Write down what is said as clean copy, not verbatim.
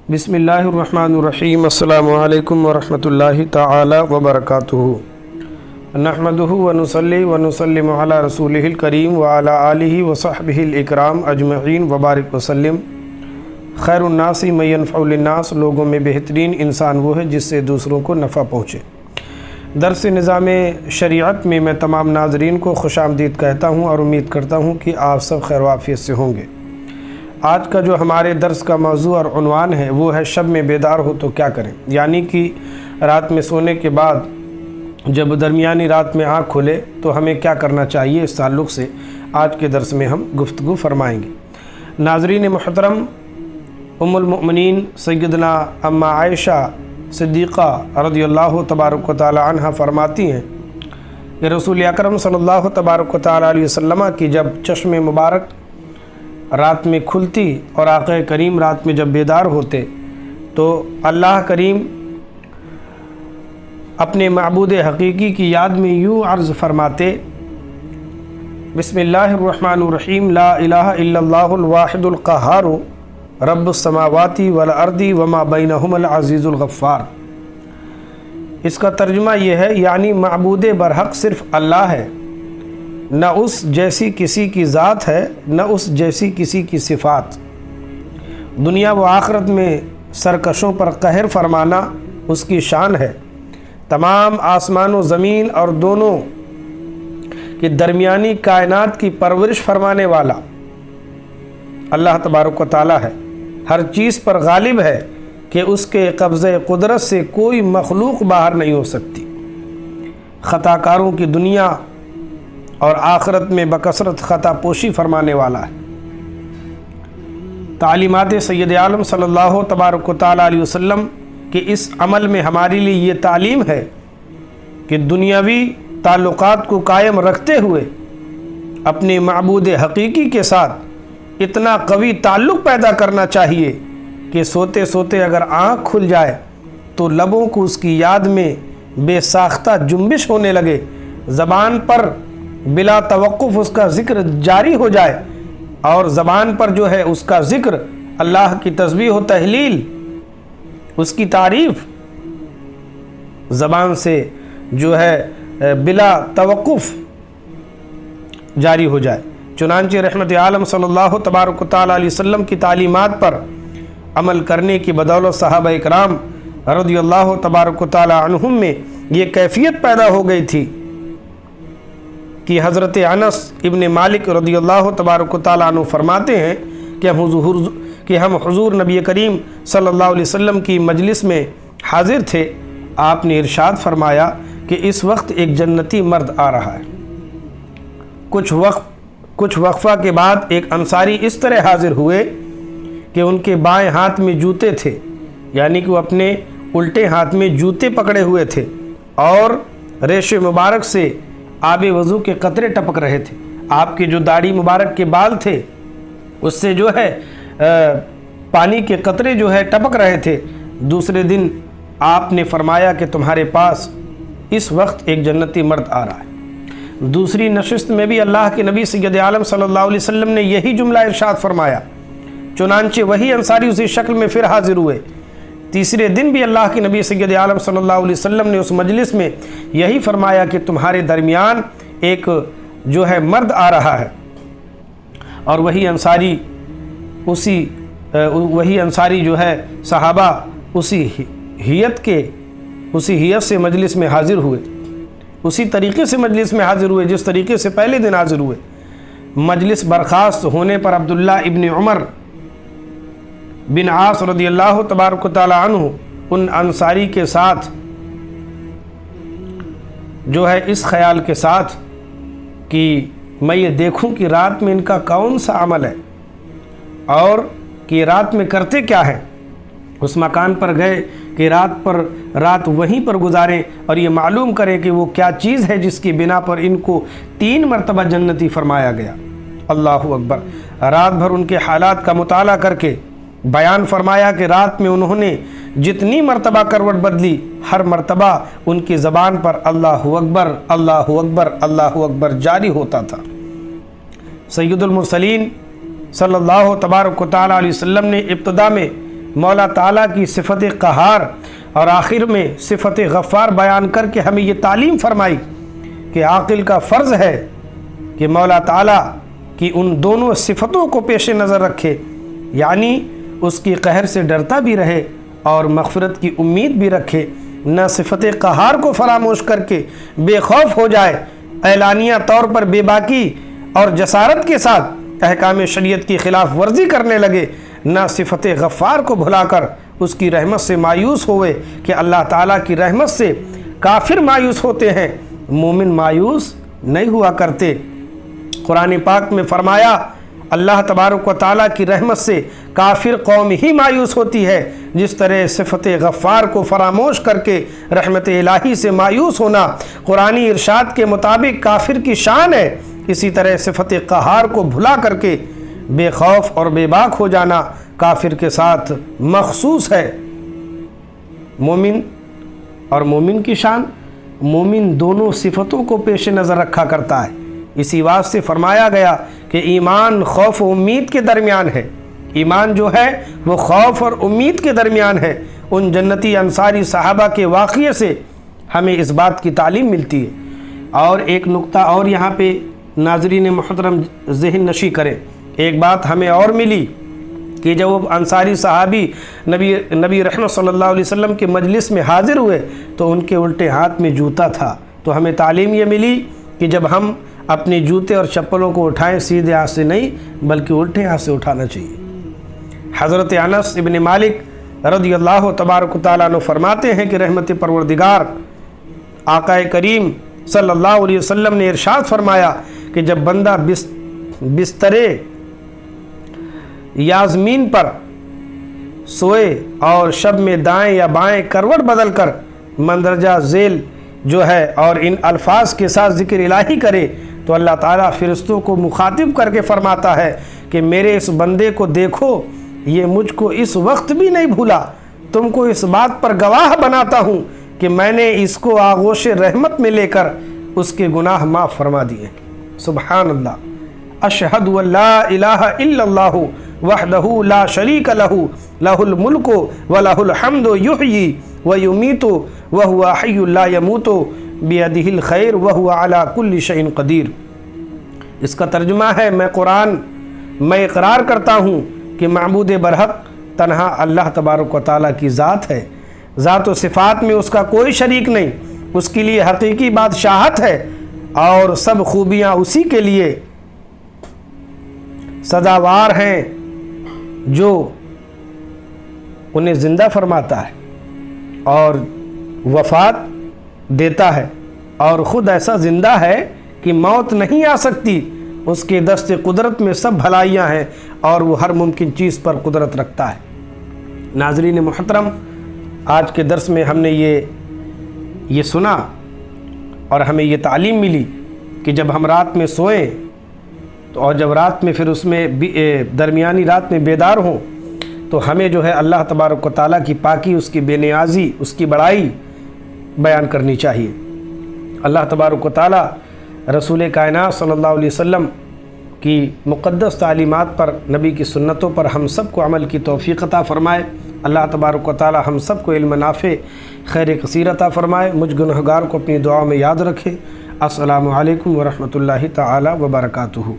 بسم اللہ الرحمن الرحیم السلام علیکم ورحمۃ اللہ تعالی وبرکاتہ نحمدہ ونصلی ونسلم علی رسولہ الکریم وعلی آلہ وصحبہ الاکرام اجمعین وبارک وسلم۔ خیر الناس من ینفع للناس، لوگوں میں بہترین انسان وہ ہے جس سے دوسروں کو نفع پہنچے۔ درس نظام شریعت میں میں تمام ناظرین کو خوش آمدید کہتا ہوں اور امید کرتا ہوں کہ آپ سب خیر و عافیت سے ہوں گے۔ آج کا جو ہمارے درس کا موضوع اور عنوان ہے وہ ہے شب میں بیدار ہو تو کیا کریں، یعنی کہ رات میں سونے کے بعد جب درمیانی رات میں آنکھ کھلے تو ہمیں کیا کرنا چاہیے، اس تعلق سے آج کے درس میں ہم گفتگو فرمائیں گے۔ ناظرین محترم، ام المؤمنین سیدنا اما عائشہ صدیقہ رضی اللہ تبارک و تعالی عنہ فرماتی ہیں کہ رسول اکرم صلی اللہ تبارک و تعالی علیہ وسلم کی جب چشم مبارک رات میں کھلتی اور آقا کریم رات میں جب بیدار ہوتے تو اللہ کریم اپنے معبود حقیقی کی یاد میں یوں عرض فرماتے، بسم اللہ الرحمن الرحیم، لا الہ الا اللہ الواحد القہار رب السماوات والارض وما بینہما العزیز الغفار۔ اس کا ترجمہ یہ ہے، یعنی معبود برحق صرف اللہ ہے، نہ اس جیسی کسی کی ذات ہے نہ اس جیسی کسی کی صفات۔ دنیا و آخرت میں سرکشوں پر قہر فرمانا اس کی شان ہے۔ تمام آسمان و زمین اور دونوں کے درمیانی کائنات کی پرورش فرمانے والا اللہ تبارک و تعالی ہے، ہر چیز پر غالب ہے کہ اس کے قبضہ قدرت سے کوئی مخلوق باہر نہیں ہو سکتی۔ خطا کاروں کی دنیا اور آخرت میں بکثرت خطا پوشی فرمانے والا ہے۔ تعلیمات سید عالم صلی اللہ تبارک و تعالی علیہ وسلم کے اس عمل میں ہمارے لیے یہ تعلیم ہے کہ دنیاوی تعلقات کو قائم رکھتے ہوئے اپنے معبود حقیقی کے ساتھ اتنا قوی تعلق پیدا کرنا چاہیے کہ سوتے سوتے اگر آنکھ کھل جائے تو لبوں کو اس کی یاد میں بے ساختہ جنبش ہونے لگے، زبان پر بلا توقف اس کا ذکر جاری ہو جائے، اور زبان پر جو ہے اس کا ذکر، اللہ کی تسبیح و تہلیل، اس کی تعریف زبان سے جو ہے بلا توقف جاری ہو جائے۔ چنانچہ رحمت عالم صلی اللہ تبارک و تعالی علیہ وسلم کی تعلیمات پر عمل کرنے کی بدولت صحابہ اکرام رضی اللہ تبارک و تعالی عنہم میں یہ کیفیت پیدا ہو گئی تھی کہ حضرت انس ابن مالک رضی اللہ تبارک و تعالی عنہ فرماتے ہیں کہ ہم حضور نبی کریم صلی اللہ علیہ وسلم کی مجلس میں حاضر تھے۔ آپ نے ارشاد فرمایا کہ اس وقت ایک جنتی مرد آ رہا ہے۔ کچھ وقفہ کے بعد ایک انصاری اس طرح حاضر ہوئے کہ ان کے بائیں ہاتھ میں جوتے تھے، یعنی کہ وہ اپنے الٹے ہاتھ میں جوتے پکڑے ہوئے تھے، اور ریش مبارک سے آب وضو کے قطرے ٹپک رہے تھے۔ آپ کے جو داڑھی مبارک کے بال تھے اس سے جو ہے پانی کے قطرے جو ہے ٹپک رہے تھے۔ دوسرے دن آپ نے فرمایا کہ تمہارے پاس اس وقت ایک جنتی مرد آ رہا ہے۔ دوسری نشست میں بھی اللہ کے نبی سید عالم صلی اللہ علیہ وسلم نے یہی جملہ ارشاد فرمایا، چنانچہ وہی انصاری اسی شکل میں پھر حاضر ہوئے۔ تیسرے دن بھی اللہ کے نبی سید عالم صلی اللہ علیہ وسلم نے اس مجلس میں یہی فرمایا کہ تمہارے درمیان ایک جو ہے مرد آ رہا ہے، اور وہی انصاری جو ہے صحابہ اسی ہیت سے مجلس میں حاضر ہوئے، اسی طریقے سے مجلس میں حاضر ہوئے جس طریقے سے پہلے دن حاضر ہوئے۔ مجلس برخاست ہونے پر عبداللہ ابن عمر بن عاص رضی اللہ تبارک و تعالی عنہ ان انصاری کے ساتھ جو ہے اس خیال کے ساتھ کہ میں یہ دیکھوں کہ رات میں ان کا کون سا عمل ہے اور کہ رات میں کرتے کیا ہیں، اس مکان پر گئے کہ رات وہیں پر گزاریں اور یہ معلوم کریں کہ وہ کیا چیز ہے جس کی بنا پر ان کو 3 مرتبہ جنتی فرمایا گیا۔ اللہ اکبر۔ رات بھر ان کے حالات کا مطالعہ کر کے بیان فرمایا کہ رات میں انہوں نے جتنی مرتبہ کروٹ بدلی، ہر مرتبہ ان کی زبان پر اللہ اکبر اللہ اکبر اللہ اکبر جاری ہوتا تھا۔ سید المرسلین صلی اللہ تبارک و تعالی علیہ وسلم نے ابتدا میں مولا تعالیٰ کی صفت قہار اور آخر میں صفت غفار بیان کر کے ہمیں یہ تعلیم فرمائی کہ عاقل کا فرض ہے کہ مولا تعالیٰ کی ان دونوں صفتوں کو پیش نظر رکھے، یعنی اس کی قہر سے ڈرتا بھی رہے اور مغفرت کی امید بھی رکھے، نہ صفت قہار کو فراموش کر کے بے خوف ہو جائے، اعلانیہ طور پر بے باکی اور جسارت کے ساتھ احکام شریعت کی خلاف ورزی کرنے لگے، نہ صفت غفار کو بھلا کر اس کی رحمت سے مایوس ہوئے کہ اللہ تعالیٰ کی رحمت سے کافر مایوس ہوتے ہیں، مومن مایوس نہیں ہوا کرتے۔ قرآن پاک میں فرمایا اللہ تبارک و تعالیٰ کی رحمت سے کافر قوم ہی مایوس ہوتی ہے، جس طرح صفت غفار کو فراموش کر کے رحمت الہی سے مایوس ہونا قرآنی ارشاد کے مطابق کافر کی شان ہے، اسی طرح صفت قہار کو بھلا کر کے بے خوف اور بے باک ہو جانا کافر کے ساتھ مخصوص ہے۔ مومن اور مومن کی شان، مومن دونوں صفتوں کو پیش نظر رکھا کرتا ہے، اسی واسطے فرمایا گیا کہ ایمان خوف و امید کے درمیان ہے۔ ایمان جو ہے وہ خوف اور امید کے درمیان ہے۔ ان جنتی انصاری صحابہ کے واقعے سے ہمیں اس بات کی تعلیم ملتی ہے۔ اور ایک نقطہ اور یہاں پہ ناظرین محترم ذہن نشی کریں، ایک بات ہمیں اور ملی کہ جب وہ انصاری صحابی نبی رحمت صلی اللہ علیہ وسلم کے مجلس میں حاضر ہوئے تو ان کے الٹے ہاتھ میں جوتا تھا، تو ہمیں تعلیم یہ ملی کہ جب ہم اپنے جوتے اور چپلوں کو اٹھائیں سیدھے ہاتھ سے نہیں بلکہ الٹے ہاتھ سے اٹھانا چاہیے۔ حضرت انس ابن مالک رضی اللہ تبارک و تعالیٰ عنہ فرماتے ہیں کہ رحمت پروردگار آقا کریم صلی اللہ علیہ وسلم نے ارشاد فرمایا کہ جب بندہ بسترے یا زمین پر سوئے اور شب میں دائیں یا بائیں کروٹ بدل کر مندرجہ ذیل جو ہے اور ان الفاظ کے ساتھ ذکر الہی کرے تو اللہ تعالیٰ فرشتوں کو مخاطب کر کے فرماتا ہے کہ میرے اس بندے کو دیکھو، یہ مجھ کو اس وقت بھی نہیں بھولا، تم کو اس بات پر گواہ بناتا ہوں کہ میں نے اس کو آغوش رحمت میں لے کر اس کے گناہ معاف فرما دیے۔ سبحان اللہ، اشہد ان لا الہ الا اللہ وحدہ لا شریک لہ لہ الملک ولہ الحمد یحیی ویمیت وہو حی لا یموت بیدہ الخیر وہو علی کل شیء قدیر۔ اس کا ترجمہ ہے میں اقرار کرتا ہوں کہ معبود برحق تنہا اللہ تبارک و تعالیٰ کی ذات ہے، ذات و صفات میں اس کا کوئی شریک نہیں، اس کے لیے حقیقی بادشاہت ہے اور سب خوبیاں اسی کے لیے سزاوار ہیں جو انہیں زندہ فرماتا ہے اور وفات دیتا ہے، اور خود ایسا زندہ ہے کہ موت نہیں آ سکتی، اس کے دست قدرت میں سب بھلائیاں ہیں اور وہ ہر ممکن چیز پر قدرت رکھتا ہے۔ ناظرین محترم، آج کے درس میں ہم نے یہ سنا اور ہمیں یہ تعلیم ملی کہ جب ہم رات میں سوئیں تو اور جب رات میں پھر اس میں درمیانی رات میں بیدار ہوں تو ہمیں جو ہے اللہ تبارک و تعالیٰ کی پاکی، اس کی بے نیازی، اس کی بڑائی بیان کرنی چاہیے۔ اللہ تبارک و تعالیٰ رسول کائنات صلی اللہ علیہ وسلم کی مقدس تعلیمات پر، نبی کی سنتوں پر ہم سب کو عمل کی توفیق عطا فرمائے۔ اللہ تبارک و تعالیٰ ہم سب کو علم نافع خیر کثیر عطا فرمائے، مجھ گنہگار کو اپنی دعاؤں میں یاد رکھے۔ السلام علیکم ورحمۃ اللہ تعالیٰ وبرکاتہ۔